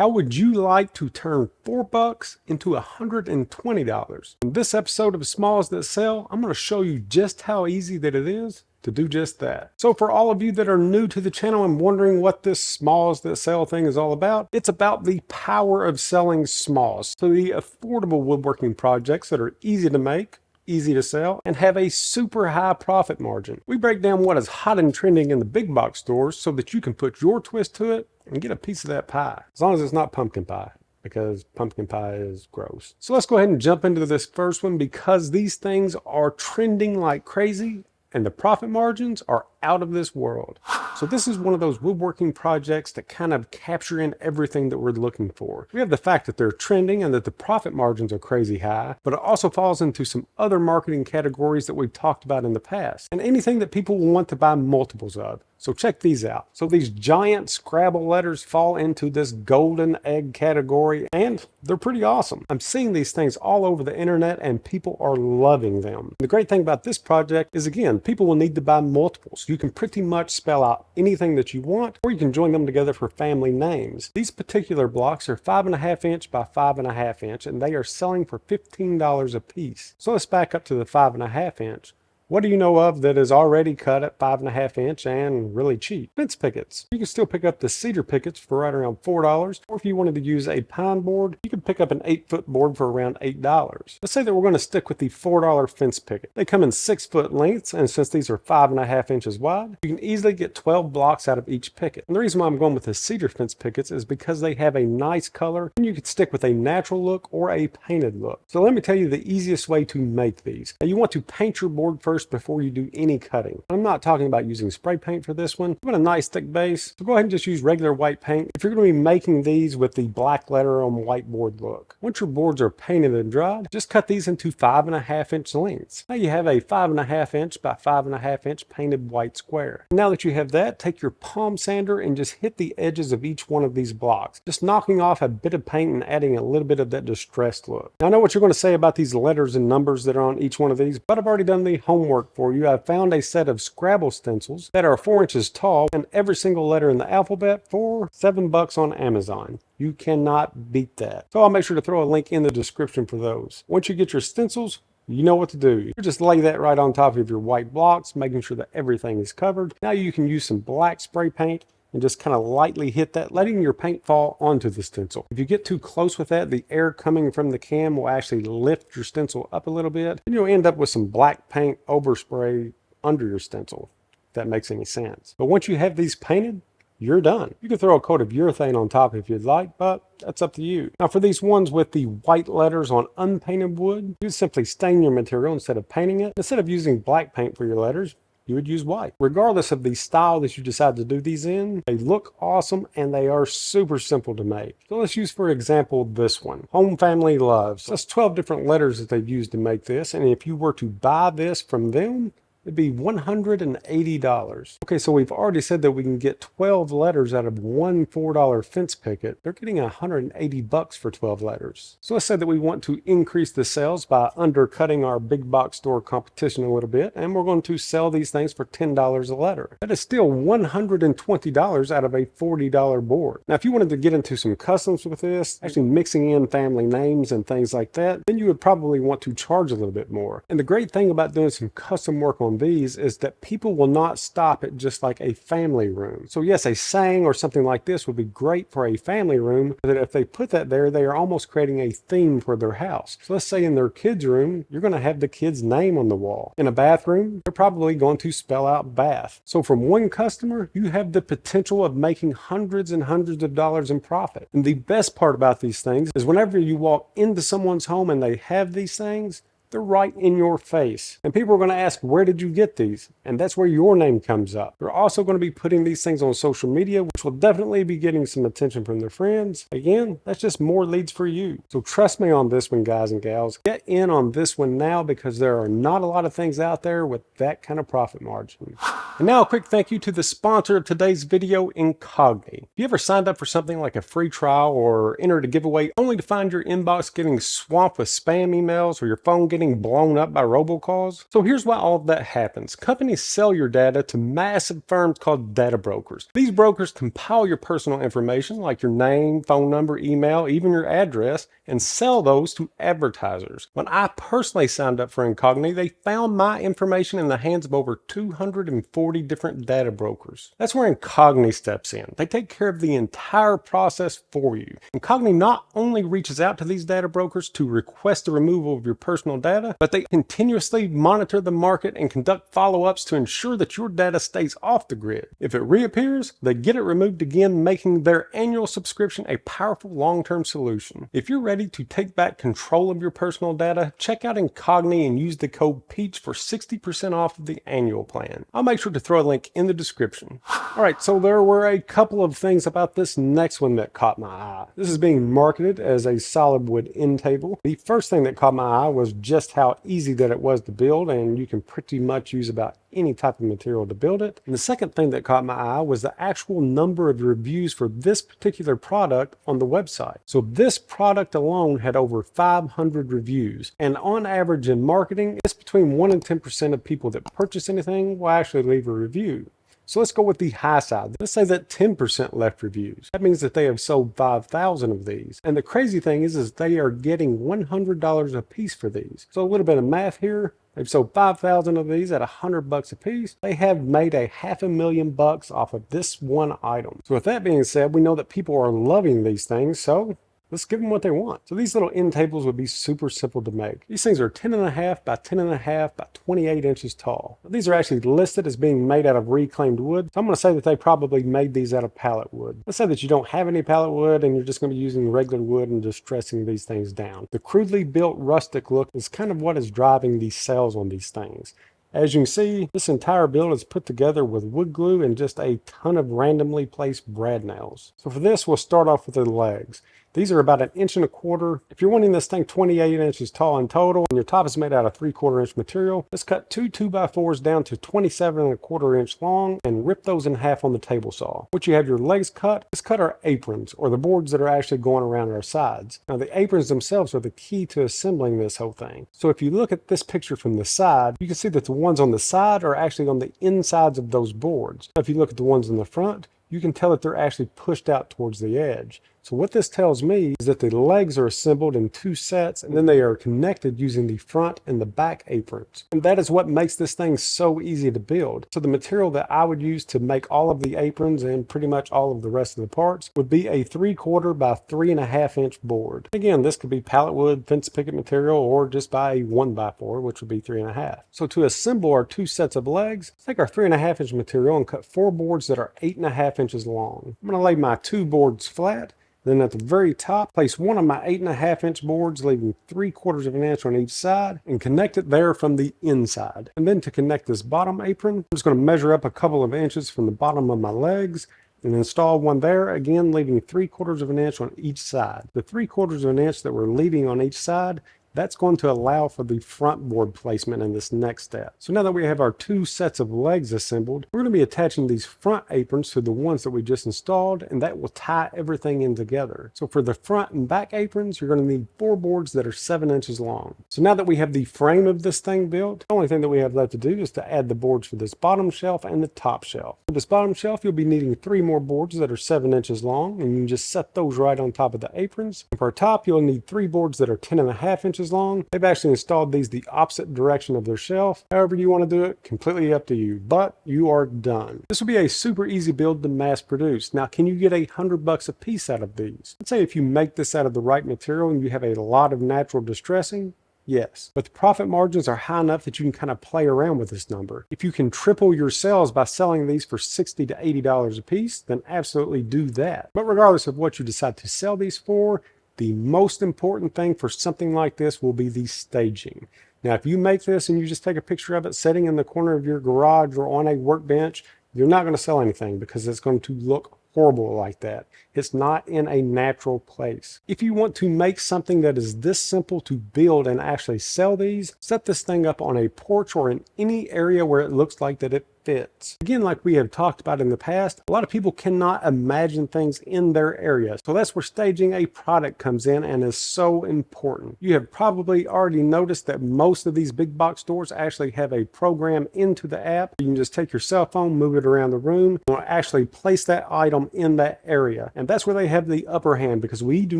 How would you like to turn $4 into $120? In this episode of Smalls That Sell, I'm going to show you just how easy that it is to do just that. So for all of you that are new to the channel and wondering what this Smalls That Sell thing is all about, it's about the power of selling smalls. So the affordable woodworking projects that are easy to make, easy to sell, and have a super high profit margin. We break down what is hot and trending in the big box stores so that you can put your twist to it and get a piece of that pie. As long as it's not pumpkin pie, because pumpkin pie is gross. So let's go ahead and jump into this first one because these things are trending like crazy and the profit margins are out of this world. So this is one of those woodworking projects that kind of capture in everything that we're looking for. We have the fact that they're trending and that the profit margins are crazy high, but it also falls into some other marketing categories that we've talked about in the past, and anything that people will want to buy multiples of. So check these out. So these giant Scrabble letters fall into this golden egg category, and they're pretty awesome. I'm seeing these things all over the internet and people are loving them. The great thing about this project is, again, people will need to buy multiples. You can pretty much spell out anything that you want, or you can join them together for family names. These particular blocks are 5.5 inch by 5.5 inch, and they are selling for $15 a piece. So let's back up to the 5.5 inch. What do you know of that is already cut at 5.5 inch and really cheap? Fence pickets. You can still pick up the cedar pickets for right around $4, or if you wanted to use a pine board, you could pick up an 8-foot board for around $8. Let's say that we're going to stick with the $4 fence picket. They come in 6-foot lengths, and since these are 5.5 inches wide, you can easily get 12 blocks out of each picket. And the reason why I'm going with the cedar fence pickets is because they have a nice color, and you could stick with a natural look or a painted look. So let me tell you the easiest way to make these. Now you want to paint your board first before you do any cutting. I'm not talking about using spray paint for this one. You want a nice thick base, so go ahead and just use regular white paint if you're going to be making these with the black letter on whiteboard look. Once your boards are painted and dried, just cut these into 5.5 inch lengths. Now you have a 5.5 inch by 5.5 inch painted white square. Now that you have that, take your palm sander and just hit the edges of each one of these blocks, just knocking off a bit of paint and adding a little bit of that distressed look. Now I know what you're going to say about these letters and numbers that are on each one of these, but I've already done the homework for you. I've found a set of Scrabble stencils that are 4 inches tall and every single letter in the alphabet for $7 on Amazon. You cannot beat that. So I'll make sure to throw a link in the description for those. Once you get your stencils, you know what to do. You just lay that right on top of your white blocks, making sure that everything is covered. Now you can use some black spray paint and just kind of lightly hit that, letting your paint fall onto the stencil. If you get too close with that, the air coming from the cam will actually lift your stencil up a little bit, and you'll end up with some black paint overspray under your stencil, if that makes any sense. But once you have these painted, you're done. You can throw a coat of urethane on top if you'd like, but that's up to you. Now for these ones with the white letters on unpainted wood, you simply stain your material instead of painting it. Instead of using black paint for your letters, you would use white. Regardless of the style that you decide to do these in, they look awesome and they are super simple to make. So let's use, for example, this one. Home Family Loves. That's 12 different letters that they've used to make this, and if you were to buy this from them, it'd be $180. Okay, so we've already said that we can get 12 letters out of one $4 fence picket. They're getting $180 for 12 letters. So let's say that we want to increase the sales by undercutting our big box store competition a little bit, and we're going to sell these things for $10 a letter. That is still $120 out of a $40 board. Now, if you wanted to get into some customs with this, actually mixing in family names and things like that, then you would probably want to charge a little bit more. And the great thing about doing some custom work on these is that people will not stop at just like a family room. So yes, a saying or something like this would be great for a family room, but if they put that there, they are almost creating a theme for their house. So let's say in their kids' room, you're going to have the kid's name on the wall. In a bathroom, they're probably going to spell out bath. So from one customer, you have the potential of making hundreds and hundreds of dollars in profit. And the best part about these things is whenever you walk into someone's home and they have these things, they're right in your face. And people are going to ask, where did you get these? And that's where your name comes up. They're also going to be putting these things on social media, which will definitely be getting some attention from their friends. Again, that's just more leads for you. So trust me on this one, guys and gals. Get in on this one now because there are not a lot of things out there with that kind of profit margin. And now a quick thank you to the sponsor of today's video, Incogni. Have you ever signed up for something like a free trial or entered a giveaway only to find your inbox getting swamped with spam emails or your phone getting getting blown up by robocalls? So here's why all of that happens. Companies sell your data to massive firms called data brokers. These brokers compile your personal information like your name, phone number, email, even your address, and sell those to advertisers. When I personally signed up for Incogni, they found my information in the hands of over 240 different data brokers. That's where Incogni steps in. They take care of the entire process for you. Incogni not only reaches out to these data brokers to request the removal of your personal data, but they continuously monitor the market and conduct follow-ups to ensure that your data stays off the grid. If it reappears, they get it removed again, making their annual subscription a powerful long-term solution. If you're ready to take back control of your personal data, check out Incogni and use the code PEACH for 60% off of the annual plan. I'll make sure to throw a link in the description. Alright, so there were a couple of things about this next one that caught my eye. This is being marketed as a solid wood end table. The first thing that caught my eye was just how easy that it was to build, and you can pretty much use about any type of material to build it. And the second thing that caught my eye was the actual number of reviews for this particular product on the website. So this product alone had over 500 reviews, and on average in marketing, it's between 1 and 10% of people that purchase anything will actually leave a review. So let's go with the high side. Let's say that 10% left reviews. That means that they have sold 5,000 of these. And the crazy thing is they are getting $100 a piece for these. So a little bit of math here. They've sold 5,000 of these at $100 a piece. They have made a $500,000 off of this one item. So with that being said, we know that people are loving these things. So let's give them what they want. So these little end tables would be super simple to make. These things are 10.5 by 10.5 by 28 inches tall. These are actually listed as being made out of reclaimed wood. So I'm going to say that they probably made these out of pallet wood. Let's say that you don't have any pallet wood and you're just going to be using regular wood and just dressing these things down. The crudely built rustic look is kind of what is driving these sales on these things. As you can see, this entire build is put together with wood glue and just a ton of randomly placed brad nails. So for this, we'll start off with the legs. These are about 1.25 inches. If you're wanting this thing 28 inches tall in total, and your top is made out of 3/4 inch material, let's cut two 2x4s down to 27.25 inch long and rip those in half on the table saw. Once you have your legs cut, let's cut our aprons, or the boards that are actually going around our sides. Now the aprons themselves are the key to assembling this whole thing. So if you look at this picture from the side, you can see that the ones on the side are actually on the insides of those boards. Now, if you look at the ones in the front, you can tell that they're actually pushed out towards the edge. So what this tells me is that the legs are assembled in 2 sets, and then they are connected using the front and the back aprons. And that is what makes this thing so easy to build. So the material that I would use to make all of the aprons and pretty much all of the rest of the parts would be a 3/4 by 3.5 inch board. Again, this could be pallet wood, fence picket material, or just by a 1x4, which would be 3.5. So to assemble our 2 sets of legs, take our 3.5 inch material and cut 4 boards that are 8.5 inches long. I'm going to lay my 2 boards flat. Then at the very top, place one of my 8.5 inch boards, leaving 3/4 of an inch on each side, and connect it there from the inside. And then to connect this bottom apron, I'm just going to measure up a couple of inches from the bottom of my legs and install one there, again leaving 3/4 of an inch on each side. The 3/4 of an inch that we're leaving on each side, that's going to allow for the front board placement in this next step. So now that we have our 2 sets of legs assembled, we're going to be attaching these front aprons to the ones that we just installed, and that will tie everything in together. So for the front and back aprons, you're going to need 4 boards that are 7 inches long. So now that we have the frame of this thing built, the only thing that we have left to do is to add the boards for this bottom shelf and the top shelf. For this bottom shelf, you'll be needing 3 more boards that are 7 inches long, and you can just set those right on top of the aprons. And for our top, you'll need 3 boards that are 10.5 inches long. They've actually installed these the opposite direction of their shelf. However you want to do it, completely up to you, but you are done. This will be a super easy build to mass produce. Now, can you get $100 a piece out of these? Let's say if you make this out of the right material and you have a lot of natural distressing, yes, but the profit margins are high enough that you can kind of play around with this number. If you can triple your sales by selling these for $60 to $80 a piece, then absolutely do that. But regardless of what you decide to sell these for, the most important thing for something like this will be the staging. Now, if you make this and you just take a picture of it sitting in the corner of your garage or on a workbench, you're not going to sell anything because it's going to look horrible like that. It's not in a natural place. If you want to make something that is this simple to build and actually sell these, set this thing up on a porch or in any area where it looks like that it fits. Again, like we have talked about in the past, a lot of people cannot imagine things in their area. So that's where staging a product comes in and is so important. You have probably already noticed that most of these big box stores actually have a program into the app. You can just take your cell phone, move it around the room, and actually place that item in that area. And that's where they have the upper hand, because we do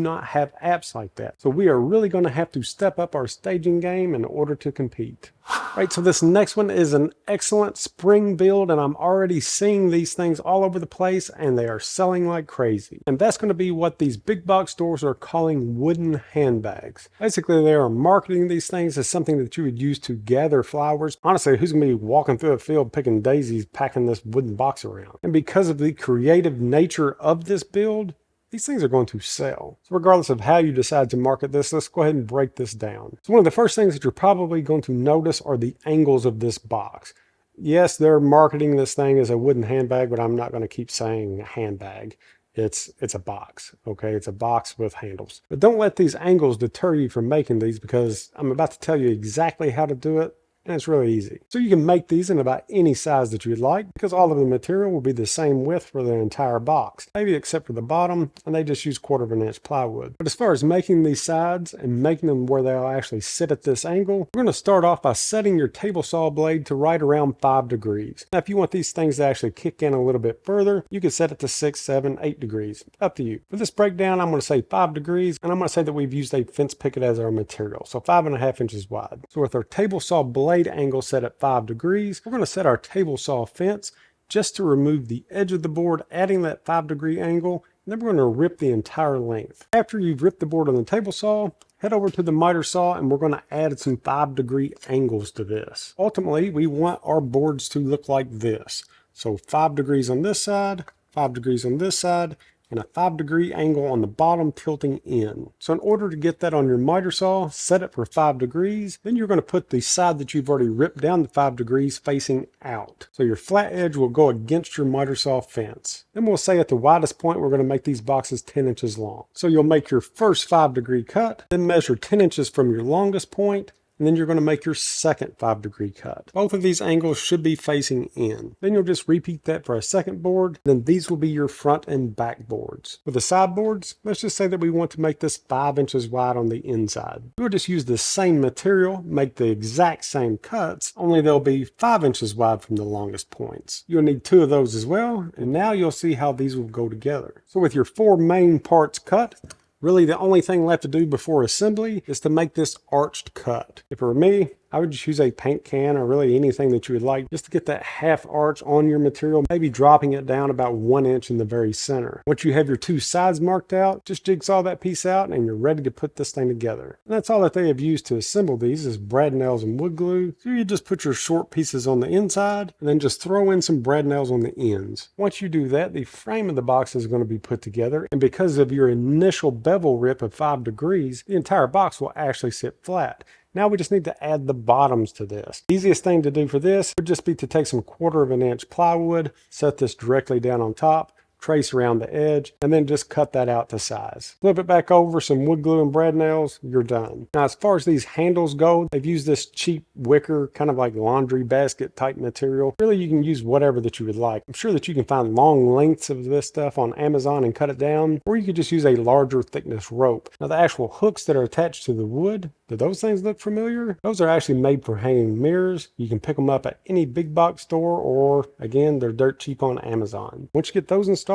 not have apps like that. So we are really going to have to step up our staging game in order to compete. Right, so this next one is an excellent spring build, and I'm already seeing these things all over the place and they are selling like crazy. And that's going to be what these big box stores are calling wooden handbags. Basically, they are marketing these things as something that you would use to gather flowers. Honestly, who's going to be walking through a field picking daisies, packing this wooden box around? And because of the creative nature of this build, these things are going to sell. So regardless of how you decide to market this, let's go ahead and break this down. So one of the first things that you're probably going to notice are the angles of this box. Yes, they're marketing this thing as a wooden handbag, but I'm not going to keep saying handbag. It's a box, okay? It's a box with handles. But don't let these angles deter you from making these, because I'm about to tell you exactly how to do it. And it's really easy. So you can make these in about any size that you'd like, because all of the material will be the same width for the entire box, maybe except for the bottom, and they just use 1/4 inch plywood. But as far as making these sides and making them where they'll actually sit at this angle, we're going to start off by setting your table saw blade to right around 5 degrees. Now, if you want these things to actually kick in a little bit further, you can set it to 6, 7, 8 degrees. Up to you. For this breakdown, I'm going to say 5 degrees, and I'm going to say that we've used a fence picket as our material, so 5.5 inches wide. So with our table saw blade angle set at 5 degrees, we're going to set our table saw fence just to remove the edge of the board, adding that 5-degree angle, and then we're going to rip the entire length. After you've ripped the board on the table saw, head over to the miter saw and we're going to add some 5-degree angles to this. Ultimately, we want our boards to look like this. So 5 degrees on this side, 5 degrees on this side, and a 5-degree angle on the bottom tilting in. So in order to get that on your miter saw, set it for 5 degrees. Then you're going to put the side that you've already ripped down the 5 degrees facing out. So your flat edge will go against your miter saw fence. Then we'll say at the widest point, we're going to make these boxes 10 inches long. So you'll make your first 5-degree cut, then measure 10 inches from your longest point, and then you're going to make your second 5-degree cut. Both of these angles should be facing in. Then you'll just repeat that for a second board. Then these will be your front and back boards. For the side boards, let's just say that we want to make this 5 inches wide on the inside. We'll just use the same material, make the exact same cuts, only they'll be 5 inches wide from the longest points. You'll need 2 of those as well, and now you'll see how these will go together. So with your 4 main parts cut, really, the only thing left to do before assembly is to make this arched cut. If it were me, I would just use a paint can or really anything that you would like just to get that half arch on your material, maybe dropping it down about 1 inch in the very center. Once you have your 2 sides marked out, just jigsaw that piece out and you're ready to put this thing together. And that's all that they have used to assemble these is brad nails and wood glue. So you just put your short pieces on the inside and then just throw in some brad nails on the ends. Once you do that, the frame of the box is going to be put together. And because of your initial bevel rip of 5 degrees, the entire box will actually sit flat. Now we just need to add the bottoms to this. Easiest thing to do for this would just be to take some 1/4 inch plywood, set this directly down on top, trace around the edge, and then just cut that out to size. Flip it back over, some wood glue and brad nails, you're done. Now as far as these handles go, they've used this cheap wicker, kind of like laundry basket type material. Really, you can use whatever that you would like. I'm sure that you can find long lengths of this stuff on Amazon and cut it down, or you could just use a larger thickness rope. Now the actual hooks that are attached to the wood, do those things look familiar? Those are actually made for hanging mirrors. You can pick them up at any big box store, or again, they're dirt cheap on Amazon. Once you get those installed,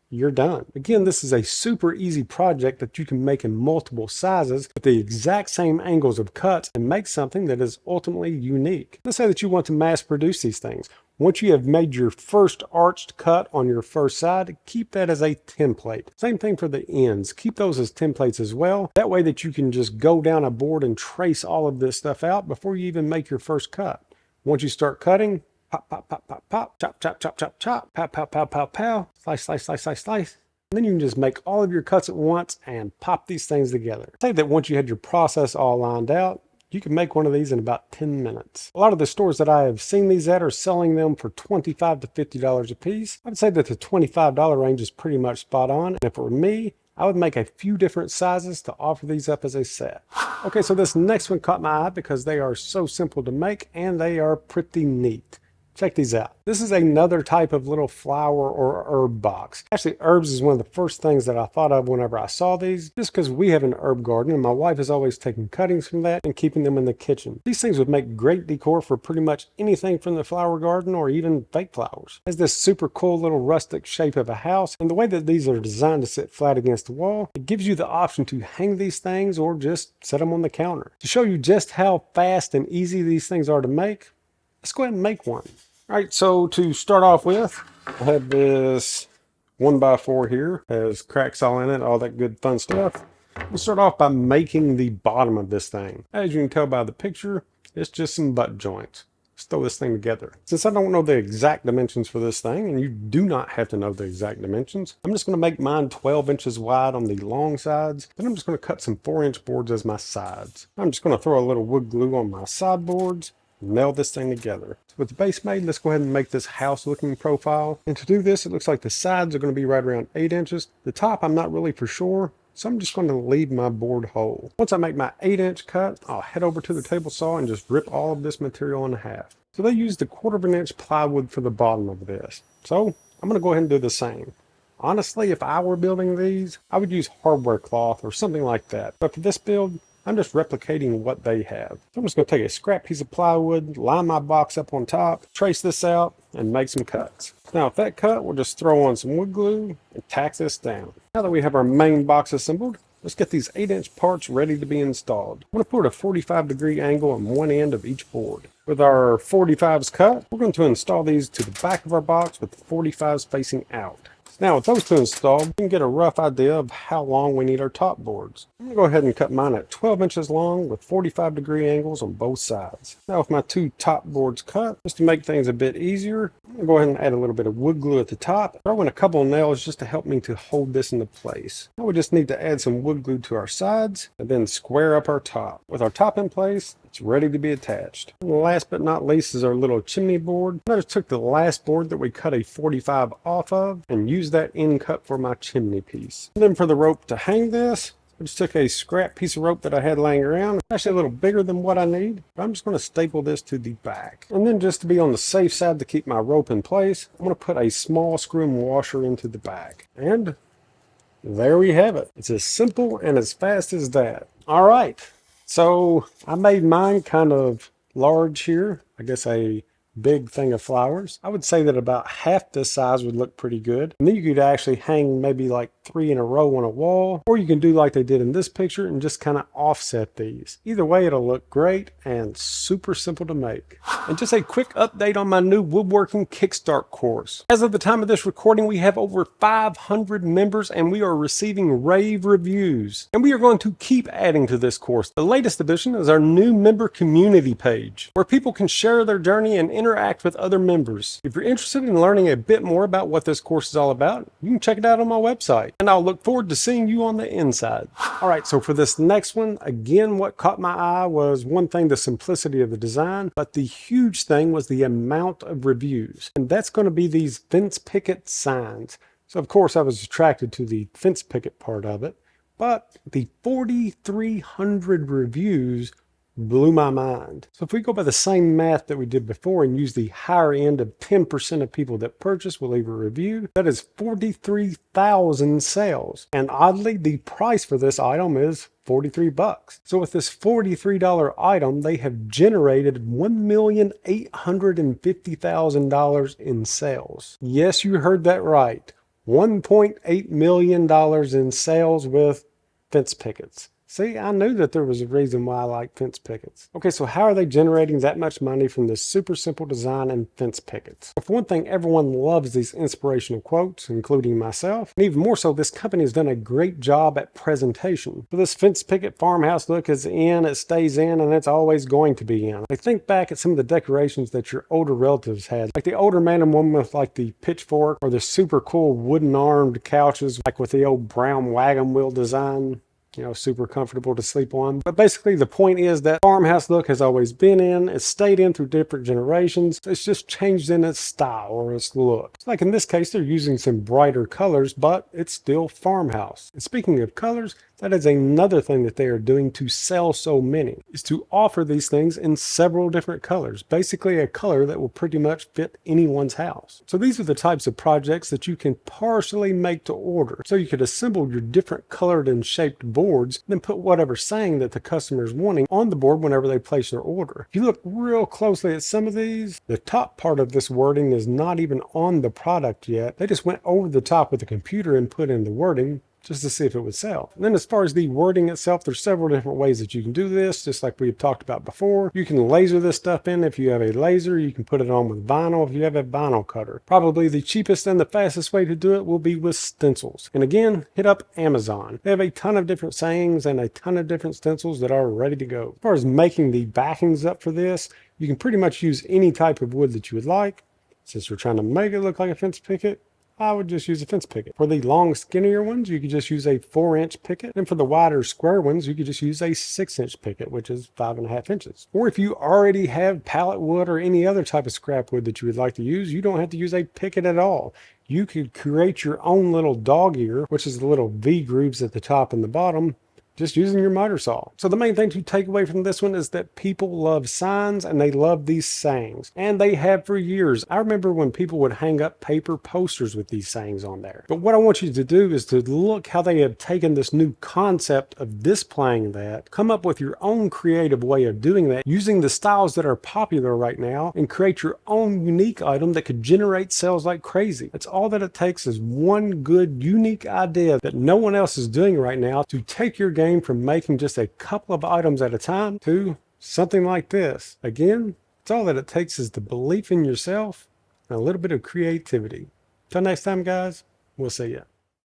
you're done. Again, this is a super easy project that you can make in multiple sizes with the exact same angles of cuts and make something that is ultimately unique. Let's say that you want to mass produce these things. Once you have made your first arched cut on your first side, keep that as a template. Same thing for the ends. Keep those as templates as well. That way that you can just go down a board and trace all of this stuff out before you even make your first cut. Once you start cutting, pop, pop, pop, pop, pop, chop, chop, chop, chop, chop, pow, pow, pow, pow, pow, slice, slice, slice, slice, slice. And then you can just make all of your cuts at once and pop these things together. Say that once you had your process all lined out, You can make one of these in about 10 minutes. A lot of the stores that I have seen these at are selling them for $25 to $50 a piece. I would say that the $25 range is pretty much spot on. And if it were me, I would make a few different sizes to offer these up as a set. Okay, so this next one caught my eye because they are so simple to make and they are pretty neat. Check these out. This is another type of little flower or herb box. Actually, herbs is one of the first things that I thought of whenever I saw these, just because we have an herb garden and my wife is always taking cuttings from that and keeping them in the kitchen. These things would make great decor for pretty much anything from the flower garden or even fake flowers. It has this super cool little rustic shape of a house, and the way that these are designed to sit flat against the wall, it gives you the option to hang these things or just set them on the counter. To show you just how fast and easy these things are to make, let's go ahead and make one. All right, so to start off with, I have this 1x4 here, has cracks all in it, all that good fun stuff. We'll start off by making the bottom of this thing. As you can tell by the picture, it's just some butt joints. Let's throw this thing together. Since I don't know the exact dimensions for this thing, and you do not have to know the exact dimensions, I'm just going to make mine 12 inches wide on the long sides. Then I'm just going to cut some 4-inch boards as my sides. I'm just going to throw a little wood glue on my side boards, nail this thing together. So with the base made, let's go ahead and make this house looking profile. And to do this, it looks like the sides are going to be right around 8 inches. The top, I'm not really for sure, so I'm just going to leave my board whole. Once I make my 8-inch cut, I'll head over to the table saw and just rip all of this material in half. So they used a 1/4 inch plywood for the bottom of this. So I'm going to go ahead and do the same. Honestly, if I were building these, I would use hardware cloth or something like that. But for this build, I'm just replicating what they have. So I'm just going to take a scrap piece of plywood, line my box up on top, trace this out, and make some cuts. Now with that cut, we'll just throw on some wood glue and tack this down. Now that we have our main box assembled, let's get these 8-inch parts ready to be installed. I'm going to put a 45-degree angle on one end of each board. With our 45s cut, we're going to install these to the back of our box with the 45s facing out. Now with those two installed, you can get a rough idea of how long we need our top boards. I'm going to go ahead and cut mine at 12 inches long with 45-degree angles on both sides. Now with my two top boards cut, just to make things a bit easier, I'm going to go ahead and add a little bit of wood glue at the top. Throw in a couple of nails just to help me to hold this into place. Now we just need to add some wood glue to our sides and then square up our top. With our top in place, it's ready to be attached. And last but not least is our little chimney board. I just took the last board that we cut a 45 off of and used that end cut for my chimney piece. And then for the rope to hang this, I just took a scrap piece of rope that I had laying around. It's actually a little bigger than what I need, but I'm just going to staple this to the back. And then just to be on the safe side to keep my rope in place, I'm going to put a small screw and washer into the back. And there we have it. It's as simple and as fast as that. All right. So I made mine kind of large here. I guess a big thing of flowers. I would say that about half this size would look pretty good. And then you could actually hang maybe like 3 in a row on a wall, or you can do like they did in this picture and just kind of offset these. Either way, it'll look great and super simple to make. And just a quick update on my new woodworking Kickstart course. As of the time of this recording, we have over 500 members and we are receiving rave reviews. And we are going to keep adding to this course. The latest addition is our new member community page, where people can share their journey and interact with other members. If you're interested in learning a bit more about what this course is all about, you can check it out on my website. And I'll look forward to seeing you on the inside. All right, so for this next one, again, what caught my eye was one thing, the simplicity of the design, but the huge thing was the amount of reviews. And that's going to be these fence picket signs. So of course I was attracted to the fence picket part of it, but the 4,300 reviews blew my mind. So if we go by the same math that we did before and use the higher end of 10% of people that purchase will leave a review, that is 43,000 sales. And oddly, the price for this item is $43. So with this $43 item, they have generated $1,850,000 in sales. Yes, you heard that right. $1.8 million in sales with fence pickets. See, I knew that there was a reason why I like fence pickets. Okay, so how are they generating that much money from this super simple design and fence pickets? Well, for one thing, everyone loves these inspirational quotes, including myself. And even more so, this company has done a great job at presentation. So this fence picket farmhouse look is in, it stays in, and it's always going to be in. Like, think back at some of the decorations that your older relatives had. Like the older man and woman with like the pitchfork, or the super cool wooden armed couches, like with the old brown wagon wheel design. you know, super comfortable to sleep on. But basically the point is that farmhouse look has always been in, it's stayed in through different generations. It's just changed in its style or its look. Like in this case, they're using some brighter colors, but it's still farmhouse. And speaking of colors, that is another thing that they are doing to sell so many, is to offer these things in several different colors. Basically a color that will pretty much fit anyone's house. So these are the types of projects that you can partially make to order. So you could assemble your different colored and shaped boards, then put whatever saying that the customer is wanting on the board whenever they place their order. If you look real closely at some of these, the top part of this wording is not even on the product yet. They just went over the top with the computer and put in the wording just to see if it would sell. And then as far as the wording itself, there's several different ways that you can do this, just like we've talked about before. You can laser this stuff in if you have a laser. You can put it on with vinyl if you have a vinyl cutter. Probably the cheapest and the fastest way to do it will be with stencils. And again, hit up Amazon. They have a ton of different sayings and a ton of different stencils that are ready to go. As far as making the backings up for this, you can pretty much use any type of wood that you would like. Since we're trying to make it look like a fence picket, I would just use a fence picket. For the long, skinnier ones, you could just use a 4-inch picket. And for the wider, square ones, you could just use a 6-inch picket, which is 5.5 inches. Or if you already have pallet wood or any other type of scrap wood that you would like to use, you don't have to use a picket at all. You could create your own little dog ear, which is the little V grooves at the top and the bottom, just using your miter saw. So the main thing to take away from this one is that people love signs and they love these sayings, and they have for years. I remember when people would hang up paper posters with these sayings on there. But what I want you to do is to look how they have taken this new concept of displaying that, come up with your own creative way of doing that, using the styles that are popular right now, and create your own unique item that could generate sales like crazy. That's all that it takes, is one good unique idea that no one else is doing right now to take your game from making just a couple of items at a time to something like this. Again, it's all that it takes is the belief in yourself and a little bit of creativity. Till next time, guys, we'll see ya.